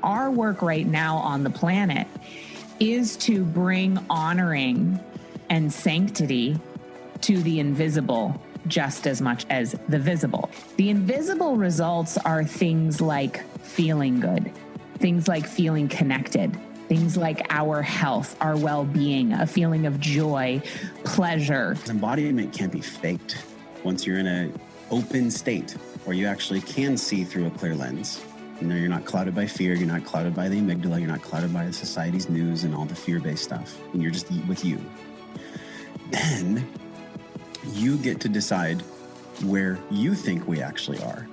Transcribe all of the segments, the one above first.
our work right now on the planet is to bring honoring and sanctity to the invisible just as much as the visible. The invisible results are things like feeling good, things like feeling connected, things like our health, our well-being, a feeling of joy, pleasure. Embodiment can't be faked. Once you're in an open state where you actually can see through a clear lens, you're not clouded by fear, you're not clouded by the amygdala, you're not clouded by the society's news and all the fear-based stuff, and you're just with you. Then you get to decide where you think we actually are.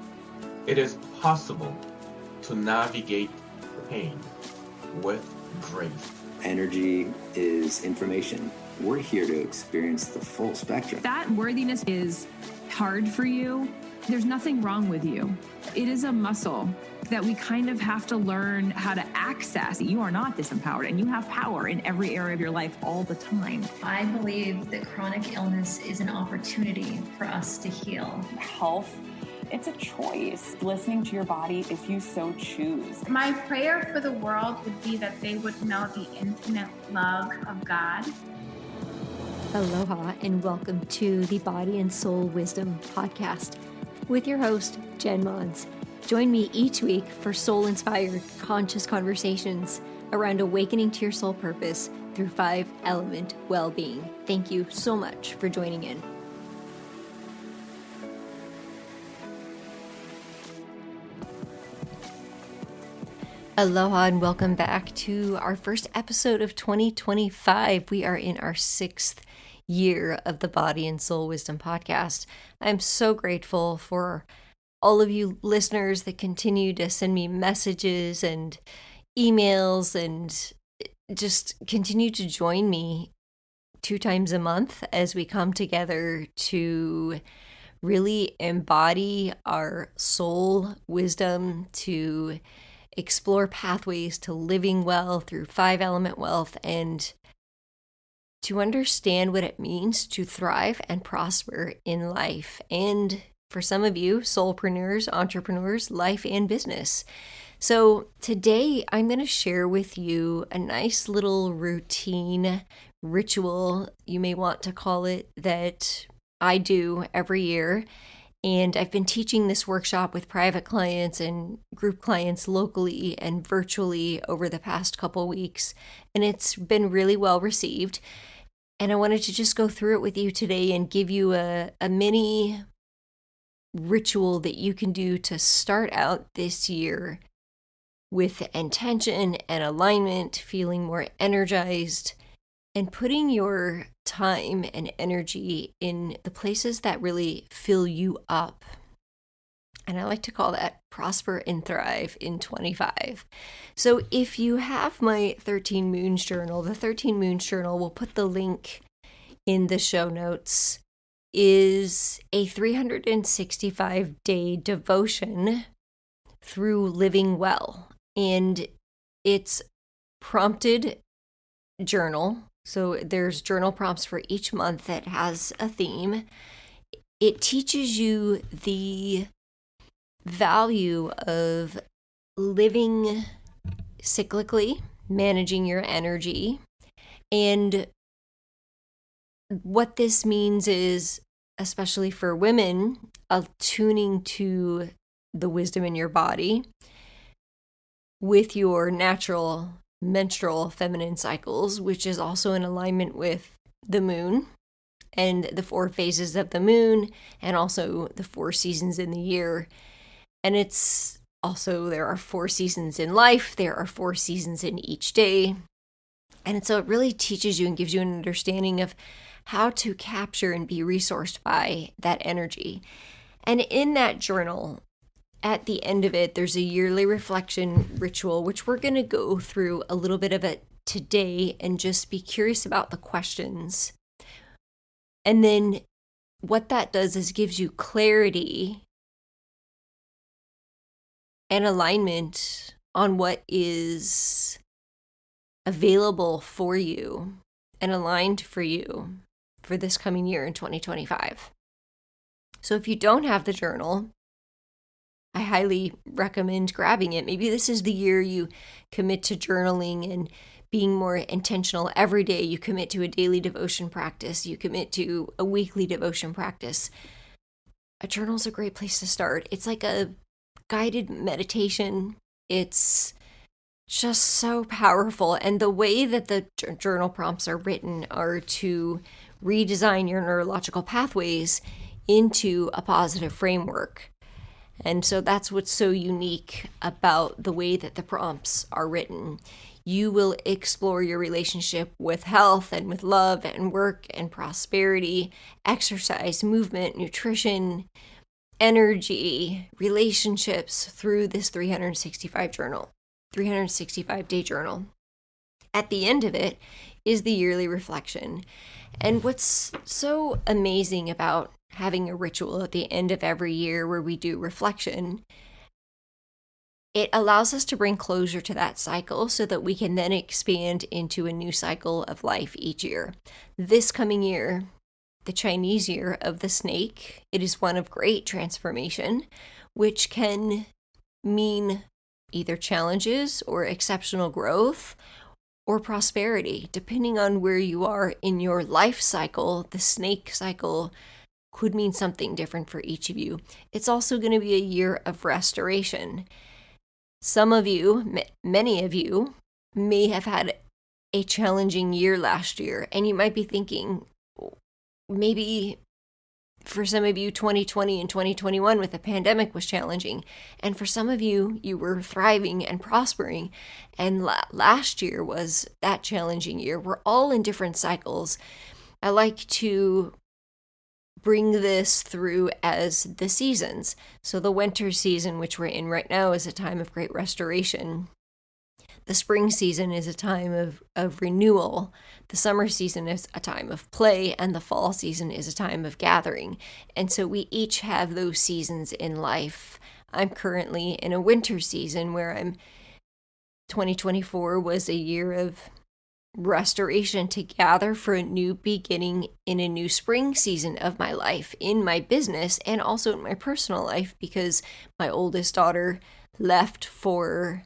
It is possible to navigate pain with grace. Energy is information. We're here to experience the full spectrum. That worthiness is hard for you. There's nothing wrong with you. It is a muscle that we kind of have to learn how to access. You are not disempowered, and you have power in every area of your life all the time. I believe that chronic illness is an opportunity for us to heal. Health, it's a choice. Listening to your body if you so choose. My prayer for the world would be that they would know the infinite love of God. Aloha and welcome to the Body and Soul Wisdom Podcast with your host, Jen Mons. Join me each week for soul-inspired, conscious conversations around awakening to your soul purpose through 5-element well-being. Thank you so much for joining in. Aloha and welcome back to our first episode of 2025. We are in our 6th year of the Body and Soul Wisdom Podcast. I'm so grateful for all of you listeners that continue to send me messages and emails and just continue to join me 2 times a month as we come together to really embody our soul wisdom, to explore pathways to living well through 5-element wealth, and to understand what it means to thrive and prosper in life. And for some of you, soulpreneurs, entrepreneurs, life and business. So today I'm going to share with you a nice little routine, ritual, you may want to call it, that I do every year. And I've been teaching this workshop with private clients and group clients locally and virtually over the past couple weeks. And it's been really well received. And I wanted to just go through it with you today and give you a mini ritual that you can do to start out this year with intention and alignment, feeling more energized, and putting your time and energy in the places that really fill you up. And I like to call that prosper and thrive in 25. So if you have my 13 Moons Journal, the 13 Moons Journal, we'll put the link in the show notes, is a 365-day devotion through living well. And it's prompted journal. So there's journal prompts for each month that has a theme. It teaches you the value of living cyclically, managing your energy. And what this means is, especially for women, attuning to the wisdom in your body with your natural menstrual feminine cycles, which is also in alignment with the moon and the 4 phases of the moon, and also the 4 seasons in the year. And it's also, there are 4 seasons in life, there are 4 seasons in each day. And so it really teaches you and gives you an understanding of how to capture and be resourced by that energy. And in that journal, at the end of it, there's a yearly reflection ritual, which we're going to go through a little bit of it today and just be curious about the questions. And then what that does is gives you clarity and alignment on what is available for you and aligned for you for this coming year in 2025. So if you don't have the journal, I highly recommend grabbing it. Maybe this is the year you commit to journaling and being more intentional. Every day you commit to a daily devotion practice. You commit to a weekly devotion practice. A journal is a great place to start. It's like a guided meditation. It's just so powerful. And the way that the journal prompts are written are to redesign your neurological pathways into a positive framework. And so that's what's so unique about the way that the prompts are written. You will explore your relationship with health and with love and work and prosperity, exercise, movement, nutrition, energy, relationships through this 365-day journal. At the end of it is the yearly reflection. And what's so amazing about having a ritual at the end of every year where we do reflection, it allows us to bring closure to that cycle so that we can then expand into a new cycle of life each year. This coming year, the Chinese year of the snake, it is one of great transformation, which can mean either challenges or exceptional growth or prosperity. Depending on where you are in your life cycle, the snake cycle could mean something different for each of you. It's also going to be a year of restoration. Some of you, many of you, may have had a challenging year last year, and you might be thinking, maybe for some of you, 2020 and 2021 with the pandemic was challenging. And for some of you, you were thriving and prospering. And last year was that challenging year. We're all in different cycles. I like to bring this through as the seasons. So the winter season, which we're in right now, is a time of great restoration. The spring season is a time of renewal. The summer season is a time of play, and the fall season is a time of gathering. And so we each have those seasons in life. I'm currently in a winter season where 2024 was a year of restoration to gather for a new beginning in a new spring season of my life, in my business and also in my personal life, because my oldest daughter left for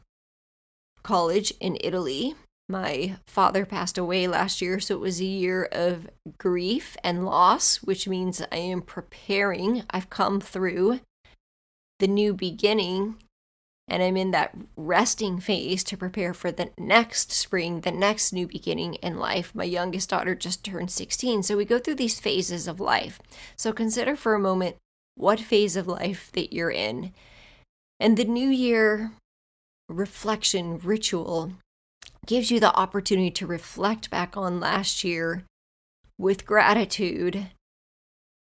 college in Italy. My father passed away last year, so it was a year of grief and loss, which means I am preparing. I've come through the new beginning, and I'm in that resting phase to prepare for the next spring, the next new beginning in life. My youngest daughter just turned 16, so we go through these phases of life. So consider for a moment what phase of life that you're in. And the New Year reflection ritual gives you the opportunity to reflect back on last year with gratitude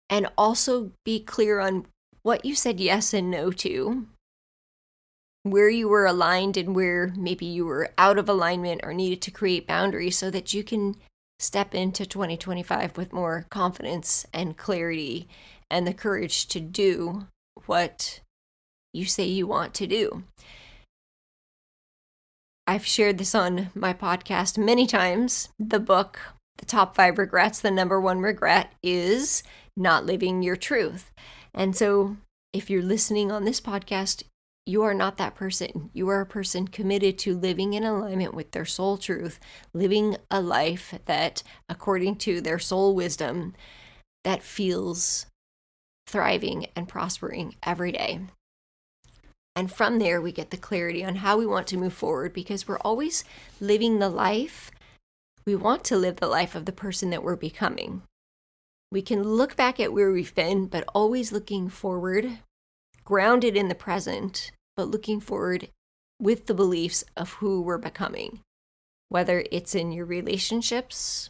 and also be clear on what you said yes and no to, where you were aligned and where maybe you were out of alignment or needed to create boundaries so that you can step into 2025 with more confidence and clarity and the courage to do what you say you want to do. I've shared this on my podcast many times. The book, The Top 5 Regrets, the number one regret is not living your truth. And so if you're listening on this podcast, you are not that person. You are a person committed to living in alignment with their soul truth, living a life that, according to their soul wisdom, that feels thriving and prospering every day. And from there, we get the clarity on how we want to move forward, because we're always living the life. We want to live the life of the person that we're becoming. We can look back at where we've been, but always looking forward, grounded in the present, but looking forward with the beliefs of who we're becoming. Whether it's in your relationships,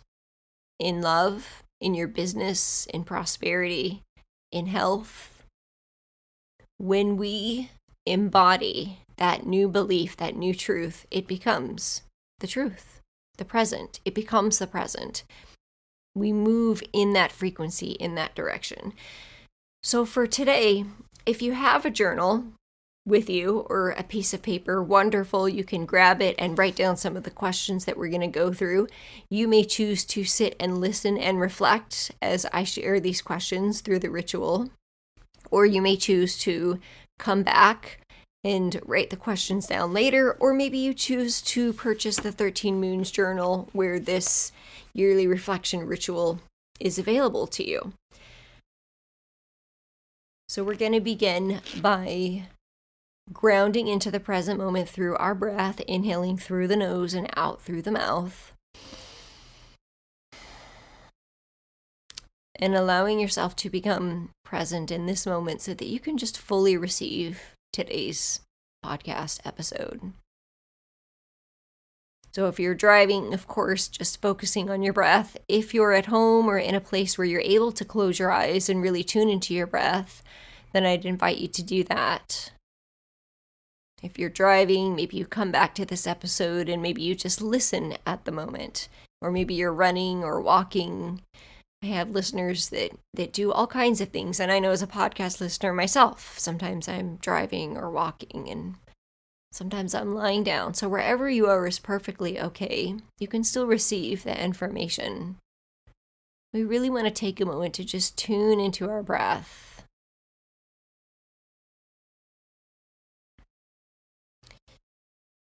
in love, in your business, in prosperity, in health. When we embody that new belief, that new truth, it becomes the truth, the present. It becomes the present. We move in that frequency, in that direction. So for today, if you have a journal with you or a piece of paper, wonderful. You can grab it and write down some of the questions that we're going to go through. You may choose to sit and listen and reflect as I share these questions through the ritual, or you may choose to come back and write the questions down later, or maybe you choose to purchase the 13 Moons journal where this yearly reflection ritual is available to you. So we're going to begin by grounding into the present moment through our breath, inhaling through the nose and out through the mouth. And allowing yourself to become present in this moment so that you can just fully receive today's podcast episode. So if you're driving, of course, just focusing on your breath. If you're at home or in a place where you're able to close your eyes and really tune into your breath, then I'd invite you to do that. If you're driving, maybe you come back to this episode and maybe you just listen at the moment. Or maybe you're running or walking. I have listeners that do all kinds of things. And I know as a podcast listener myself, sometimes I'm driving or walking and sometimes I'm lying down. So wherever you are is perfectly okay. You can still receive that information. We really want to take a moment to just tune into our breath.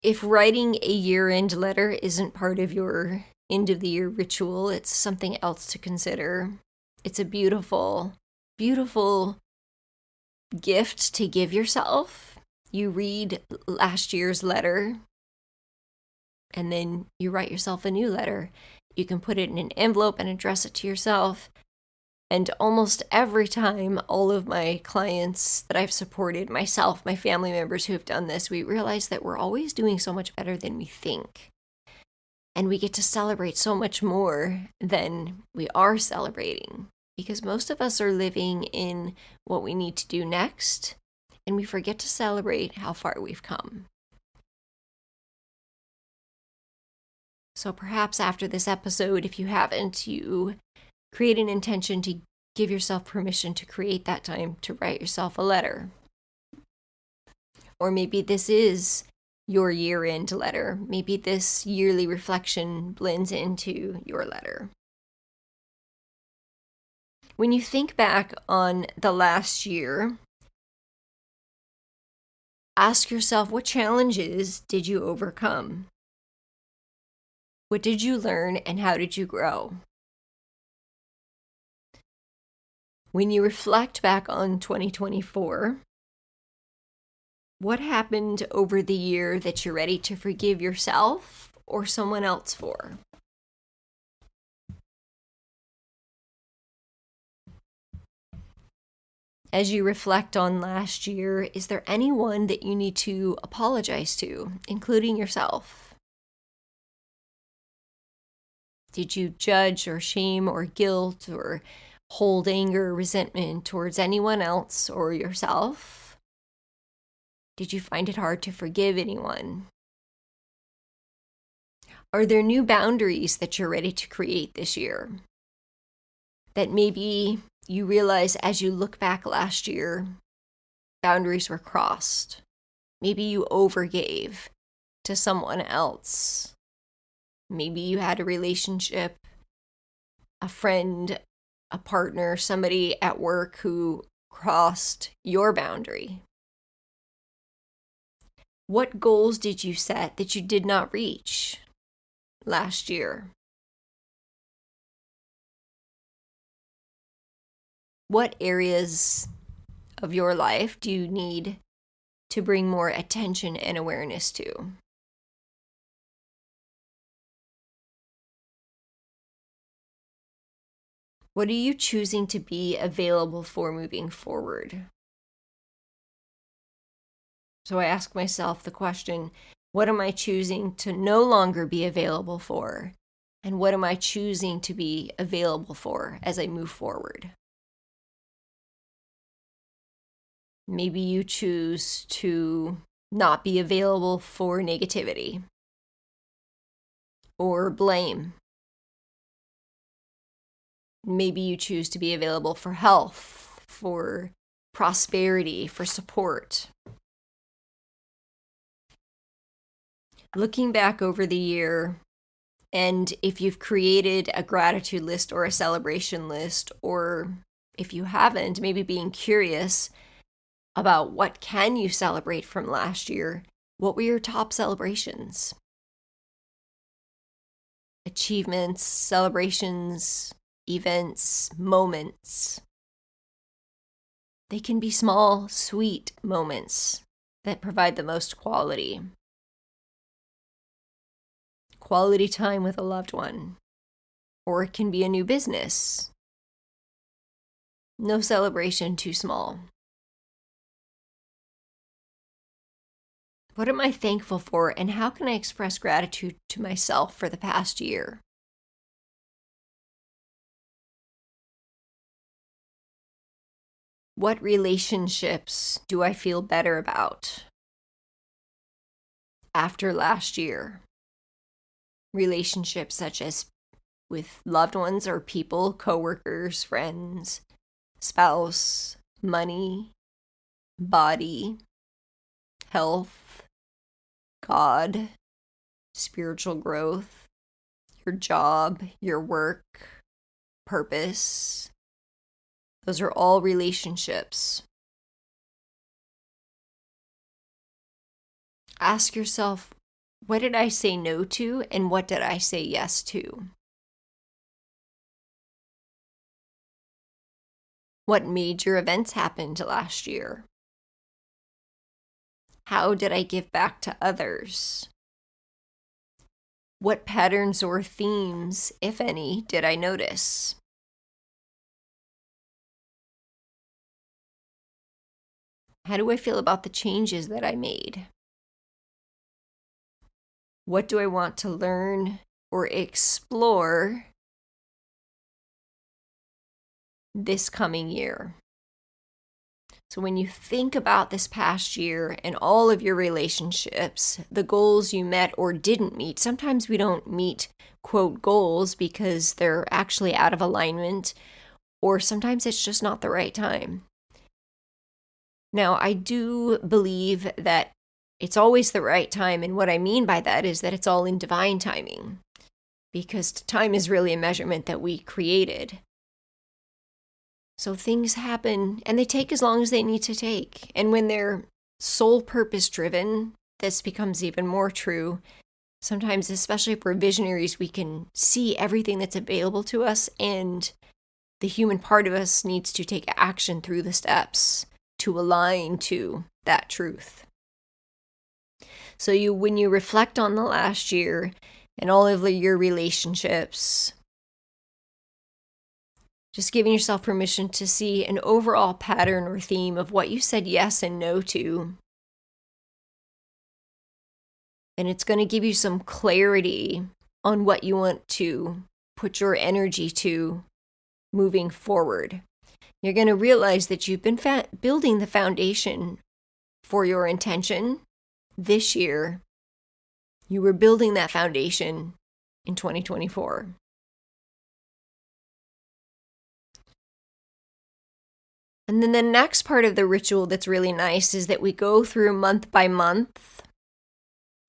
If writing a year-end letter isn't part of your end of the year ritual, it's something else to consider. It's a beautiful, beautiful gift to give yourself. You read last year's letter and then you write yourself a new letter. You can put it in an envelope and address it to yourself. And almost every time, all of my clients that I've supported, myself, my family members who have done this, we realize that we're always doing so much better than we think. And we get to celebrate so much more than we are celebrating, because most of us are living in what we need to do next, and we forget to celebrate how far we've come. So perhaps after this episode, if you haven't, you create an intention to give yourself permission to create that time to write yourself a letter. Or maybe this is your year-end letter. Maybe this yearly reflection blends into your letter. When you think back on the last year, ask yourself, what challenges did you overcome? What did you learn and how did you grow? When you reflect back on 2024, what happened over the year that you're ready to forgive yourself or someone else for? As you reflect on last year, is there anyone that you need to apologize to, including yourself? Did you judge or shame or guilt or hold anger or resentment towards anyone else or yourself? Did you find it hard to forgive anyone? Are there new boundaries that you're ready to create this year? That maybe you realize as you look back last year, boundaries were crossed. Maybe you overgave to someone else. Maybe you had a relationship, a friend, a partner, somebody at work who crossed your boundary. What goals did you set that you did not reach last year? What areas of your life do you need to bring more attention and awareness to? What are you choosing to be available for moving forward? So I ask myself the question, what am I choosing to no longer be available for? And what am I choosing to be available for as I move forward? Maybe you choose to not be available for negativity or blame. Maybe you choose to be available for health, for prosperity, for support. Looking back over the year, and if you've created a gratitude list or a celebration list, or if you haven't, maybe being curious, about what can you celebrate from last year. What were your top celebrations? Achievements, celebrations, events, moments. They can be small, sweet moments that provide the most quality. Quality time with a loved one. Or it can be a new business. No celebration too small. What am I thankful for, and how can I express gratitude to myself for the past year? What relationships do I feel better about after last year? Relationships such as with loved ones or people, coworkers, friends, spouse, money, body, health, God, spiritual growth, your job, your work, purpose. Those are all relationships. Ask yourself, what did I say no to and what did I say yes to? What major events happened last year? How did I give back to others? What patterns or themes, if any, did I notice? How do I feel about the changes that I made? What do I want to learn or explore this coming year? So when you think about this past year and all of your relationships, the goals you met or didn't meet, sometimes we don't meet, quote, goals because they're actually out of alignment, or sometimes it's just not the right time. Now, I do believe that it's always the right time, and what I mean by that is that it's all in divine timing, because time is really a measurement that we created. So things happen, and they take as long as they need to take. And when they're soul purpose driven, this becomes even more true. Sometimes, especially if we're visionaries, we can see everything that's available to us, and the human part of us needs to take action through the steps to align to that truth. So when you reflect on the last year and all of your relationships, just giving yourself permission to see an overall pattern or theme of what you said yes and no to. And it's going to give you some clarity on what you want to put your energy to moving forward. You're going to realize that you've been building the foundation for your intention this year. You were building that foundation in 2024. And then the next part of the ritual that's really nice is that we go through month by month.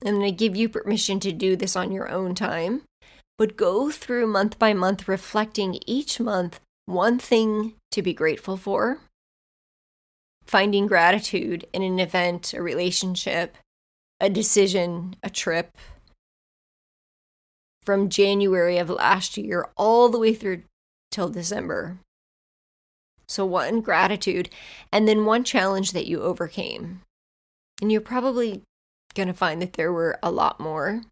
I'm going to give you permission to do this on your own time, but go through month by month, reflecting each month one thing to be grateful for, finding gratitude in an event, a relationship, a decision, a trip, from January of last year all the way through till December. So one, gratitude, and then one challenge that you overcame. And you're probably going to find that there were a lot more.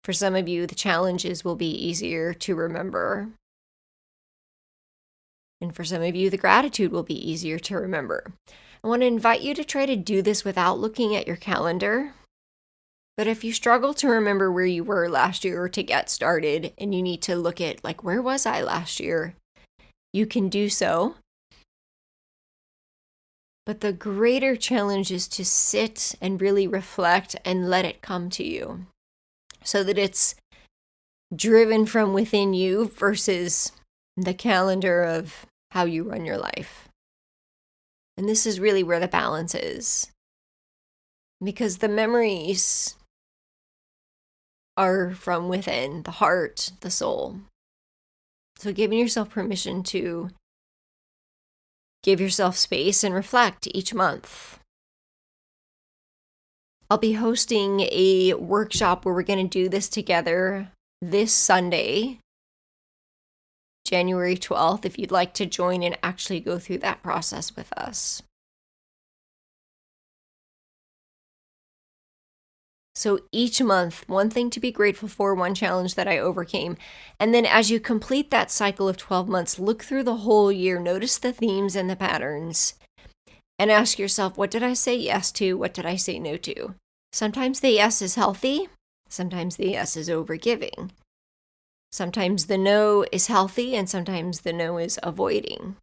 For some of you, the challenges will be easier to remember. And for some of you, the gratitude will be easier to remember. I want to invite you to try to do this without looking at your calendar. But if you struggle to remember where you were last year or to get started, and you need to look at, like, where was I last year? You can do so. But the greater challenge is to sit and really reflect and let it come to you so that it's driven from within you versus the calendar of how you run your life. And this is really where the balance is. Because the memories are from within, the heart, the soul. So giving yourself permission to Give yourself space and reflect each month. I'll be hosting a workshop where we're going to do this together this Sunday, January 12th, if you'd like to join and actually go through that process with us. So each month, one thing to be grateful for, one challenge that I overcame. And then as you complete that cycle of 12 months, look through the whole year, notice the themes and the patterns, and ask yourself, what did I say yes to? What did I say no to? Sometimes the yes is healthy. Sometimes the yes is overgiving. Sometimes the no is healthy, and sometimes the no is avoiding.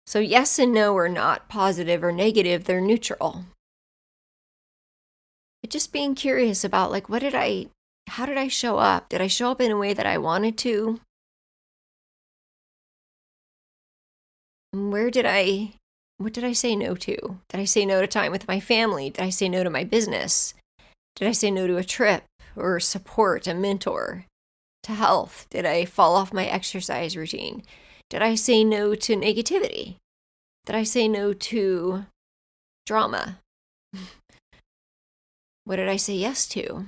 So yes and no are not positive or negative, they're neutral. But just being curious about, like, how did I show up? Did I show up in a way that I wanted to? What did I say no to? Did I say no to time with my family? Did I say no to my business? Did I say no to a trip or support, a mentor, to health? Did I fall off my exercise routine? Did I say no to negativity? Did I say no to drama? What did I say yes to?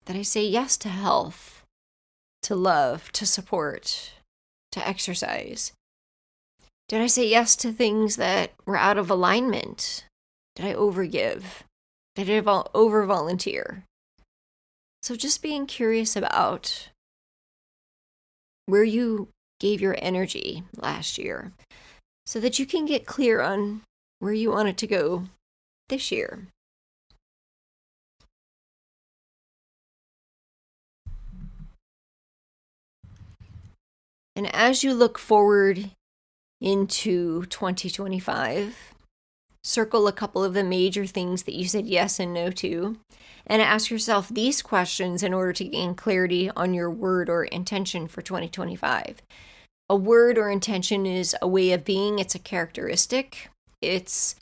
Did I say yes to health, to love, to support, to exercise? Did I say yes to things that were out of alignment? Did I overgive? Did I over-volunteer? So just being curious about where you gave your energy last year so that you can get clear on where you want it to go this year. And as you look forward into 2025, circle a couple of the major things that you said yes and no to, and ask yourself these questions in order to gain clarity on your word or intention for 2025. A word or intention is a way of being, it's a characteristic, it's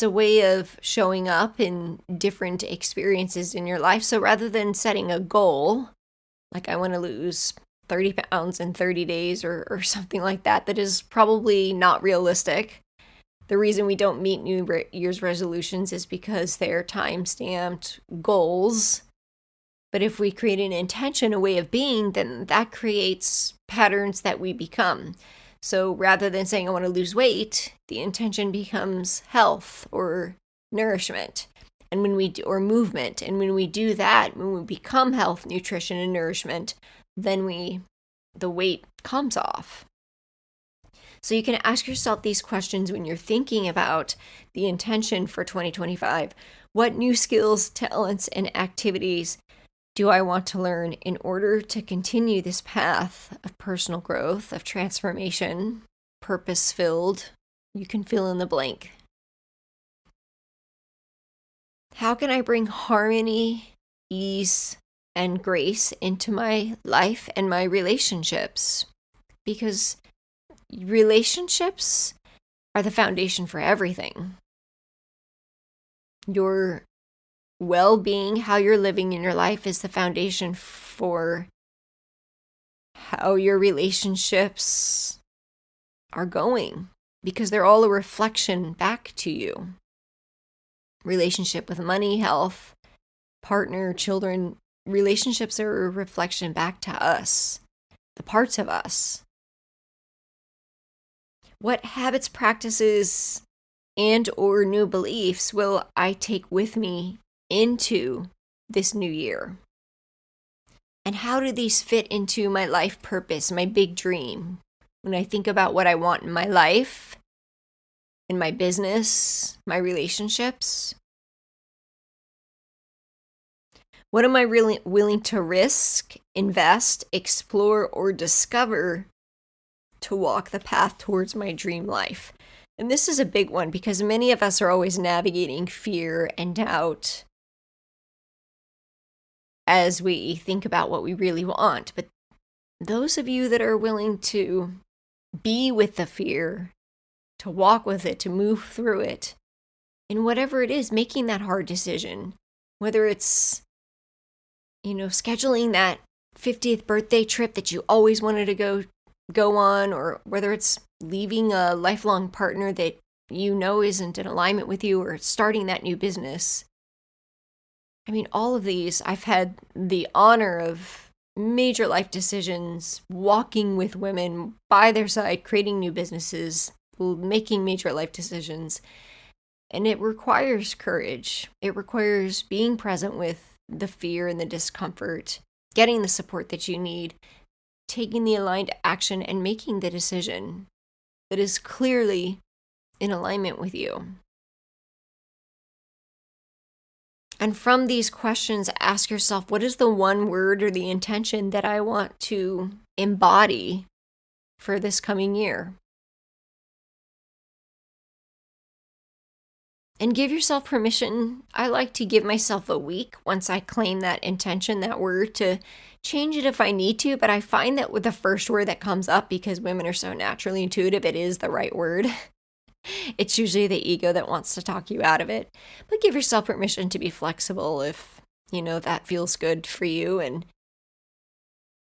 a way of showing up in different experiences in your life. So rather than setting a goal, like I want to lose 30 pounds in 30 days or something like that is probably not realistic. The reason we don't meet New Year's resolutions is because they're time-stamped goals. But if we create an intention, a way of being, then that creates patterns that we become. So rather than saying I want to lose weight, the intention becomes health or nourishment. And when we do, or movement, and when we do that, when we become health, nutrition, and nourishment, then the weight comes off. So you can ask yourself these questions when you're thinking about the intention for 2025. What new skills, talents, and activities do I want to learn in order to continue this path of personal growth, of transformation, purpose-filled? You can fill in the blank. How can I bring harmony, ease, and grace into my life and my relationships? Because relationships are the foundation for everything. Your well-being, how you're living in your life, is the foundation for how your relationships are going, because they're all a reflection back to you. Relationship with money, health, partner, children. Relationships are a reflection back to us, the parts of us. What habits, practices, and or new beliefs will I take with me into this new year? And how do these fit into my life purpose, my big dream? When I think about what I want in my life, in my business, my relationships, what am I really willing to risk, invest, explore, or discover to walk the path towards my dream life? And this is a big one because many of us are always navigating fear and doubt as we think about what we really want. But those of you that are willing to be with the fear, to walk with it, to move through it, in whatever it is, making that hard decision, whether it's scheduling that 50th birthday trip that you always wanted to go go on, or whether it's leaving a lifelong partner that you know isn't in alignment with you, or starting that new business. I mean, all of these, I've had the honor of major life decisions, walking with women by their side, creating new businesses, making major life decisions. And it requires courage. It requires being present with the fear and the discomfort, getting the support that you need, taking the aligned action, and making the decision that is clearly in alignment with you. And from these questions, ask yourself, what is the one word or the intention that I want to embody for this coming year? And give yourself permission. I like to give myself a week once I claim that intention, that word, to change it if I need to. But I find that with the first word that comes up, because women are so naturally intuitive, it is the right word. It's usually the ego that wants to talk you out of it. But give yourself permission to be flexible if, that feels good for you. And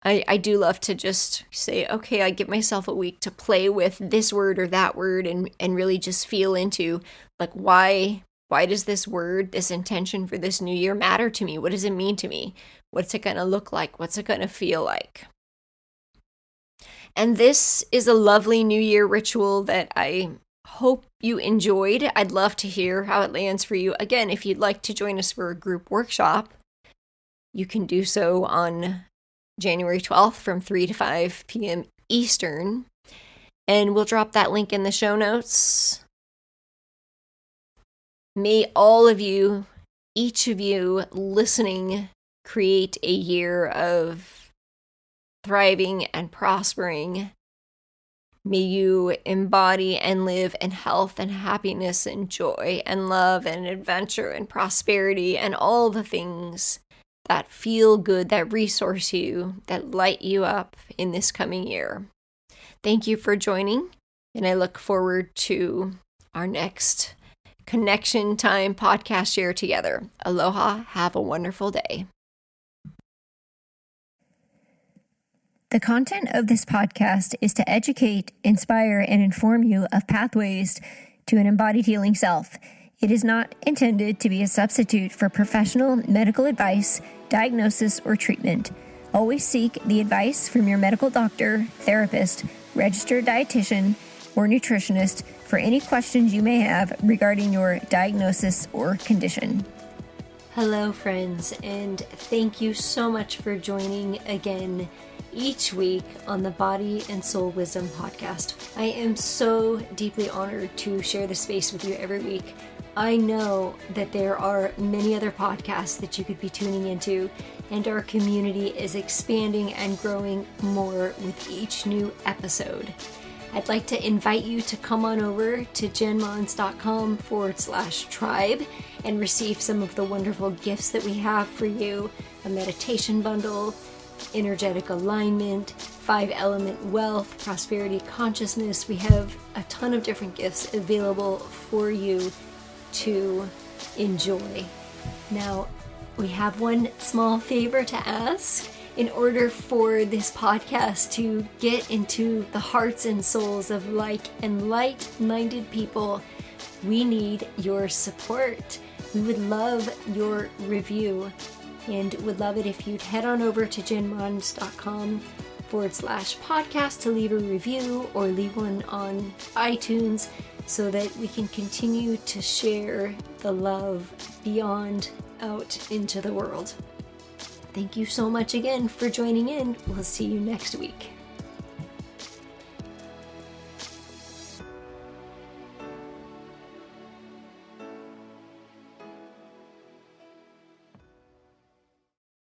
I do love to just say, okay, I give myself a week to play with this word or that word and really just feel into, like, why does this word, this intention for this new year matter to me? What does it mean to me? What's it going to look like? What's it going to feel like? And this is a lovely New Year ritual that I hope you enjoyed. I'd love to hear how it lands for you. Again, if you'd like to join us for a group workshop, you can do so on January 12th from 3 to 5 p.m. Eastern. And we'll drop that link in the show notes. May all of you, each of you listening, create a year of thriving and prospering. May you embody and live in health and happiness and joy and love and adventure and prosperity and all the things that feel good, that resource you, that light you up in this coming year. Thank you for joining, and I look forward to our next Connection Time podcast share together. Aloha, have a wonderful day. The content of this podcast is to educate, inspire, and inform you of pathways to an embodied healing self. It is not intended to be a substitute for professional medical advice, diagnosis, or treatment. Always seek the advice from your medical doctor, therapist, registered dietitian, or nutritionist for any questions you may have regarding your diagnosis or condition. Hello, friends, and thank you so much for joining again each week on the Body and Soul Wisdom podcast. I am so deeply honored to share this space with you every week. I know that there are many other podcasts that you could be tuning into, and our community is expanding and growing more with each new episode. I'd like to invite you to come on over to jenmons.com/tribe and receive some of the wonderful gifts that we have for you: a meditation bundle, energetic alignment, 5-element wealth, prosperity consciousness. We have a ton of different gifts available for you to enjoy. Now, we have one small favor to ask. In order for this podcast to get into the hearts and souls of like and light-minded people, we need your support. We would love your review, and would love it if you'd head on over to jenmons.com/podcast to leave a review or leave one on iTunes, so that we can continue to share the love beyond out into the world. Thank you so much again for joining in. We'll see you next week.